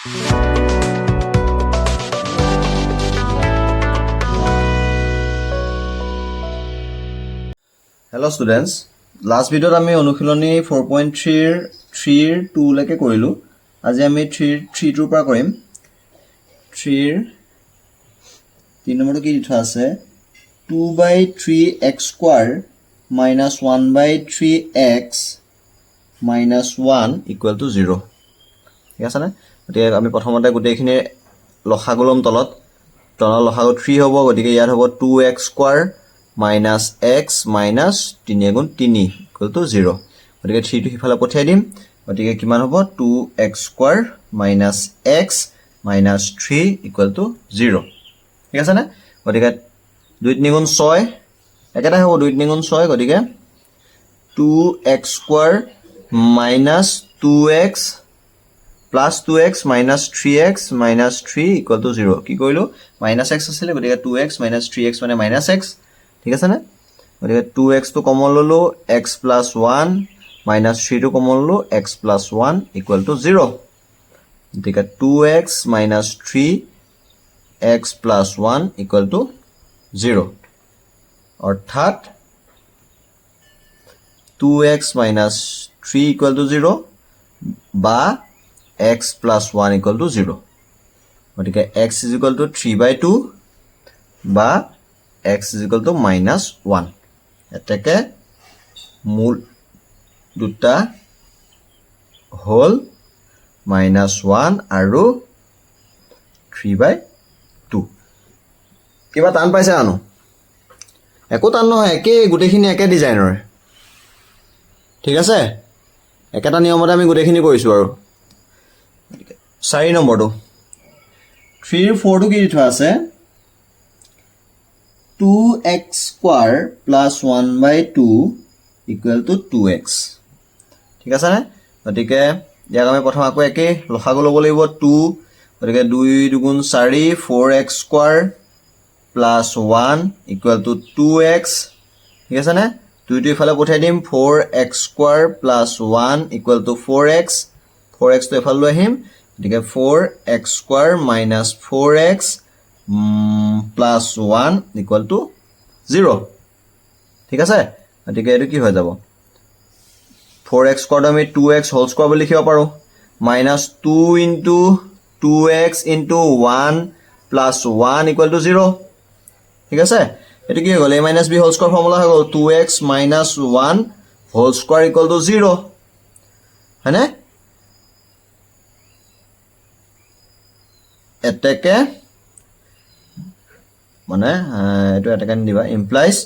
Hello students, last video আমি অনুশীলনী 4.3 ৰ 2 লৈকে কৰিলো আজি আমি 3 ৰ পৰা কৰিম 3 ৰ 3 নম্বৰটো কি লিখা আছে 2/3x square minus 1/3x minus 1 equal to 0 ঠিক আছে না গতিকে আমি প্ৰথমতে গোটেইখিনি লসাগু লম তলত লসাগু 3 হ'ব গতিকে ইয়াত হ'ব 2x square minus x minus 3 গুণ 3 equal to 0 গতিকে 3 টো হিফালে পঠিয়াই দিম গতিকে কিমান হ'ব 2x square minus x minus 3 equal to 0 ঠিক আছে না গতিকে 2 3 গুণ 6 একেটা হ'ব 2 3 গুণ 6 গতিকে 2x square minus 2x plus 2x minus 3x minus 3 equal to 0 কি কইলো minus x আছিল গতিকে 2x minus 3x মানে minus x ঠিক আছে না গতিকে 2x তো কমন ললো x plus 1 minus 3 to common ললো x plus 1 equal to 0 গতিকে 2x minus 3 x plus 1 equal to 0 অর্থাৎ 2x minus 3 equal to 0 বা x plus 1 equal to 0 গতিকে x is equal to 3/2 বা x is equal to minus 1 এটাকে মূল দুটা whole minus 1 আৰু 3/2 কিবা টান পাইছে আনো একো টান নহয় একে গোটেইখিনি একে ডিজাইনৰ ঠিক আছে একেটা নিয়মতে আমি গোটেইখিনি কৰিছো আৰু 4 নম্বৰটো 3 4 টো কি লিখা আছে 2x square plus 1/2 equal to 2x ঠিক আছে না গতিকে ইয়াক আমি প্ৰথম আকৌ একে লসাগু ল'ব লাগিব 2 গতিকে 2 দুগুণ 4 4x square plus 1 equal to 2x ঠিক আছে না 2 টো ইফালে পঠাই দিম 4x square plus 1 equal to 4x 4x তো ইফালে লৈ আহিম গতিকে 4x square minus 4x plus 1 equal to 0 ঠিক আছে গতিকে এটো কি হৈ যাব 4x squared আমি 2x whole square বুলি লিখিব পাৰো minus 2 into 2x into 1 plus 1 equal to 0 ঠিক আছে এটো কি হৈ গ'ল a minus b whole square formula হৈ গ'ল 2x minus 1 whole square equal to 0 হয়নে এটাকে মানে এটো এটাকে দিবা implies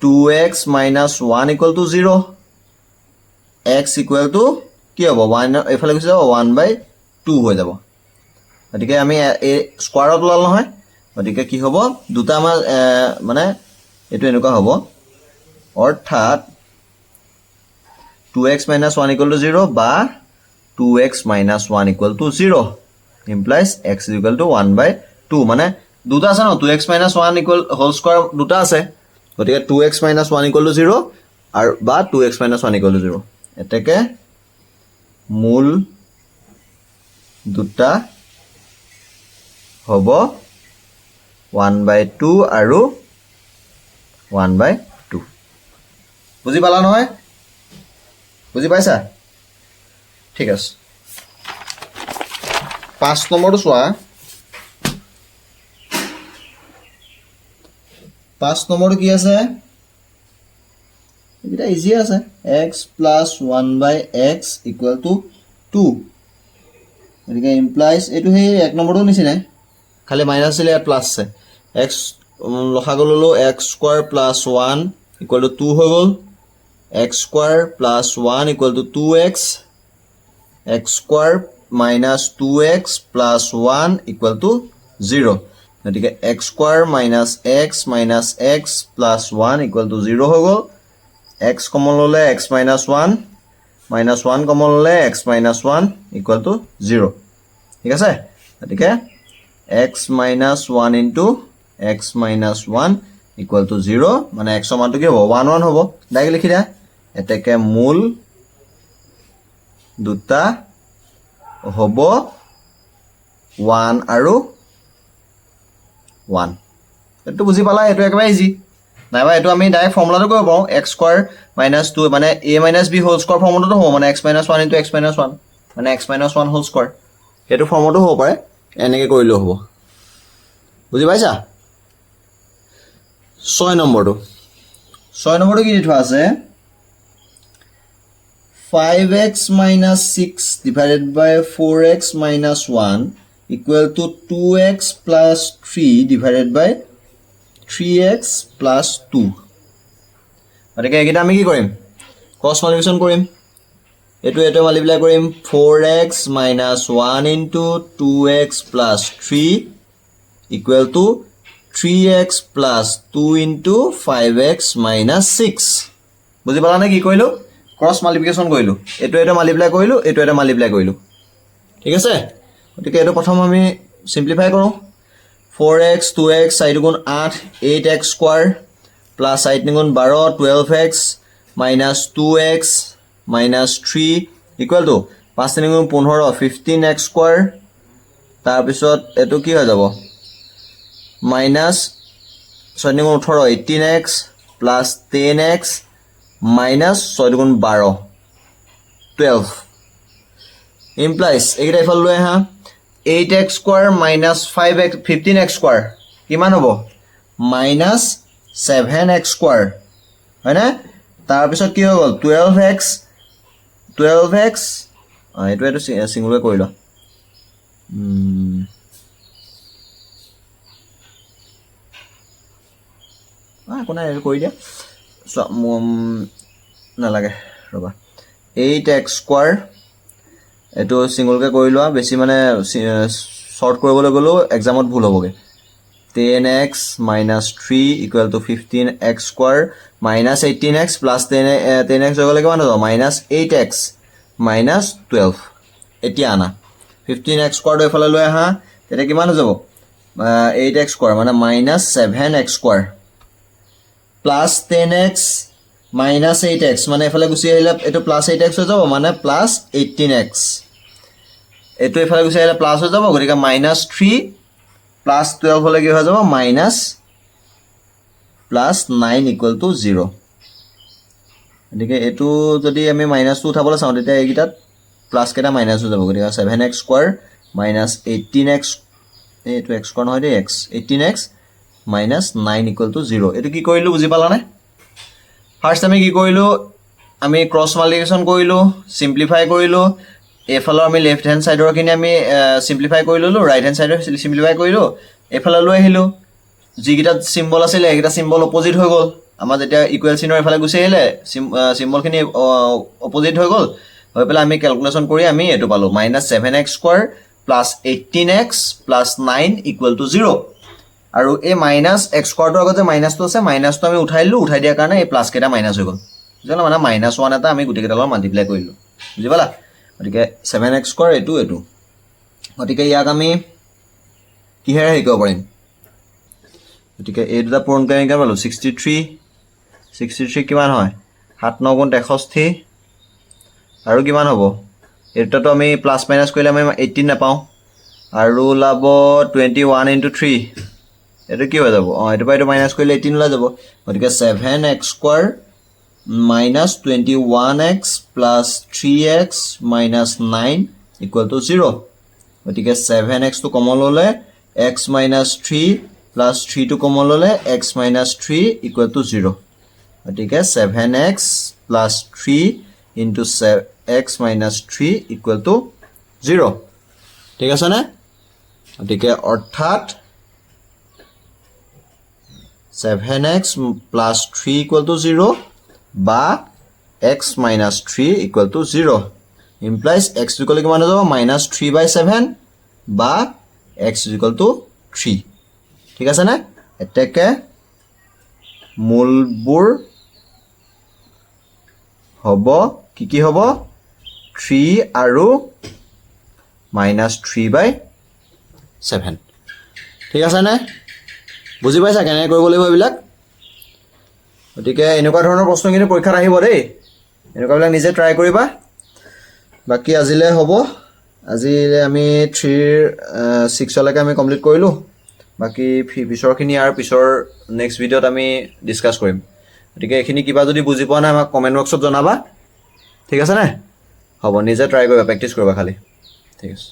2x minus 1 equal to 0 x equal to কি হ'ব 1 এফালে গুছি যাব 1/2 হৈ যাব গতিকে আমি এ স্কয়াৰত লল নহয় গতিকে কি হ'ব দুটা আমাৰ মানে এটো এনেকুৱা হ'ব অৰ্থাৎ 2x minus 1 equal to 0 বা 2x minus 1 equal to 0 implies x is equal to 1/2 মানে দুটা আছে ন 2x minus 1 equal whole square দুটা আছে গতিকে 2x minus 1 equal to 0 আৰু বা 2x minus 1 equal to 0 এটাকে মূল দুটা হ'ব 1/2 আৰু 1/2 বুজি পালা নহয় বুজি পাইছা ঠিক আছে 5 নম্বৰটো চোৱা 5 নম্বৰটো কি আছে এটা ইজি আছে x plus 1/x equal to 2 গতিকে implies এটো হে এক নম্বৰটো নিচিনা খালি মাইনাস দিলে ইয়াত প্লাস আছে x লসাগু ললো x square plus 1 equal to 2 হৈ গ'ল x square plus 1 equal to 2x x square minus 2x plus 1 equal to 0 গতিকে x square minus x plus 1 equal to 0 হৈ গ'ল x কমন ললে x minus 1 কমন ললে x minus 1 equal to 0 ঠিক আছে গতিকে x minus 1 into x minus 1 equal to 0 মানে x ৰ মানটো কি হ'ব 1 1 হ'ব ডাইৰেক্ট লিখি দিয়া এটাকে মূল দুটা হ'ব 1 আৰু 1 এটো বুজি পালা এটো একেবাৰে ইজি নাইবা এটো আমি ডাইৰেক্ট ফৰ্মুলাটো কৰিব পাৰো x স্কয়াৰ minus 2 মানে a minus b whole square ফৰ্মুলাটো হ'ব মানে x minus 1 into x minus 1 মানে x minus 1 হোল স্কয়াৰ এটো ফৰ্মুলাটো হ'ব পাৰে এনেকৈ কৰিলেও হ'ব বুজি পাইছা 6 নম্বৰটো কি দি থোৱা আছে 5x minus 6 divided by 4x minus 1 equal to 2x plus 3 divided by 3x plus 2 গতিকে এটা আমি কি কৰিম ক্ৰছ মাল্টিপ্লিকেশ্যন কৰিম এটো মাল্টিপ্লাই কৰিম 4x minus 1 into 2x plus 3 equal to 3x plus 2 into 5x minus 6 বুজি পালা নে কি কইলো ক্ৰছ মাল্টিপ্লিকেশ্যন কৰিলো এটো মাল্টিপ্লাই কৰিলো এটো মাল্টিপ্লাই কৰিলো ঠিক আছে গতিকে এটো প্ৰথম আমি সিম্পলিফাই কৰো 4x 2x 4 গুণ 8 8x স্কয়াৰ প্লাস 8 গুণ 12 12x minus 2x minus 3 equal to 5 গুণ 15 15x স্কয়াৰ তাৰ পিছত এটো কি হৈ যাব minus 6 গুণ 18 18x plus 10x minus 6 গুণ 12 12 implies এইটা ইফাল লৈ হা 8x square minus 5x 15x square কিমান হ'ব minus 7x স্কয়াৰ হয় না তাৰ পিছত কি হৈ গল 12x এটো সিঙ্গুলাৰ কৰি ল কোনা এৰ কৰি দিয়া নালাগে ৰবা 8x স্কয়াৰ এটো সিঙ্গুলকে কৰি লোৱা বেছি মানে শৰ্ট কৰিবলৈ গলো এক্সামত ভুল হ'বগে 10x minus 3 equal to 15x square minus 18x plus 10x হৈ গলে কিমান হ'ব minus 8x minus 12 এতিয়া আনা 15x square এফালে লৈ আহা তেতে কিমান হৈ যাব 8x square মানে minus 7x square plus 10x minus 8x মানে এফালে গুছি আহিলে এটো plus 8x হৈ যাব মানে plus 18x এটো এফালে গুছি আহিলে প্লাস হৈ যাব গৰিকা minus 3 plus 12 হলে কি হৈ যাব minus plus 9 equal to 0 এদিকে এটো যদি আমি minus 2 উঠাবলৈ চাও তেতিয়া এইগিটাত প্লাস কেটা মাইনাস হৈ যাব গৰিকা 7x স্কয়াৰ minus 18x এটো x স্কয়াৰ নহয় দে x 18x minus 9 equal to 0 এটো কি কৰিলো বুজি পালা নে ফাৰ্স্ট আমি কি কৰিলো আমি ক্ৰস মাল্টিপ্লিকেশন কৰিলো সিম্পলিফাই কৰিলো এফালৰ আমি লেফট হ্যান্ড সাইডৰ কিনে আমি সিম্পলিফাই কৰি ললো ৰাইট হ্যান্ড সাইডৰ সিম্পলিফাই কৰিলো এফালে লৈ আহিলো যিগিটা সিম্বল আছিল এইগিটা সিম্বল অপোজিট হৈ গল আমাৰ যেতিয়া ইকুৱেল চিনৰ এফালে গুছি আহিলে সিম্বল খিনি অপোজিট হৈ গল হৈ পেলা আমি ক্যালকুলেশন কৰি আমি এটো পালো -7x square plus 18x plus 9 equal to 0 আৰু এই মাইনাস x স্কয়াৰটো আগতে মাইনাসটো আছে মাইনাসটো আমি উঠাইলো উঠাই দিয়া কাৰণে এই প্লাস কেটা মাইনাস হৈ গল জানো মানে -1 এটা আমি গুটি কেটালৰ মাল্টিপ্লাই কৰিলো বুজি পালা গতিকে 7x স্কয়াৰ এটো গতিকে ইয়াক আমি কিহেৰে হেৰি কৰিব পাৰিম গতিকে এই দুটা পূৰণ কৰি আমি পালো 63 কিমান হয় 7 9 গুণ 61 আৰু কিমান হ'ব এটাটো আমি প্লাস মাইনাস কৰিলে আমি 18 নাপাও আৰু লাব 21 into 3 এটো কি হৈ যাব এটো পাইটো মাইনাস কৰিলে 18 ওলাই যাব গতিকে 7x square minus 21x plus 3x minus 9 equal to 0 গতিকে 7x to কমন ললে x minus 3 plus 3 to common ললে x minus 3 equal to 0 গতিকে 7x plus 3 into x minus 3 equal to 0 ঠিক আছে না গতিকে অৰ্থাৎ 7x plus 3 equal to 0 বা x minus 3 equal to 0 implies x equal to কিমান হৈ যাব -3/7 বা x equal to 3 ঠিক আছে না এটাকে মূলবোৰ হ'ব কি হ'ব 3 আৰু -3/7 ঠিক আছে না বুজি পাইছা কেনে কৰিব লাগিব এইবিলাক গতিকে এনেকুৱা ধৰণৰ প্ৰশ্ন কিন্তু পৰীক্ষাত আহিব দেই এনেকুৱাবিলাক নিজে ট্ৰাই কৰিবা বাকি আজিলে হ'ব আজি আমি 3ৰ 6লৈকে আমি কমপ্লিট কৰিলোঁ বাকী পিছৰখিনি আৰু পিছৰ নেক্সট ভিডিঅ'ত আমি ডিছকাছ কৰিম গতিকে এইখিনি কিবা যদি বুজি পোৱা নাই আমাক কমেণ্ট বক্সত জনাবা ঠিক আছে নে হ'ব নিজে ট্ৰাই কৰিবা প্ৰেক্টিছ কৰিবা খালি ঠিক আছে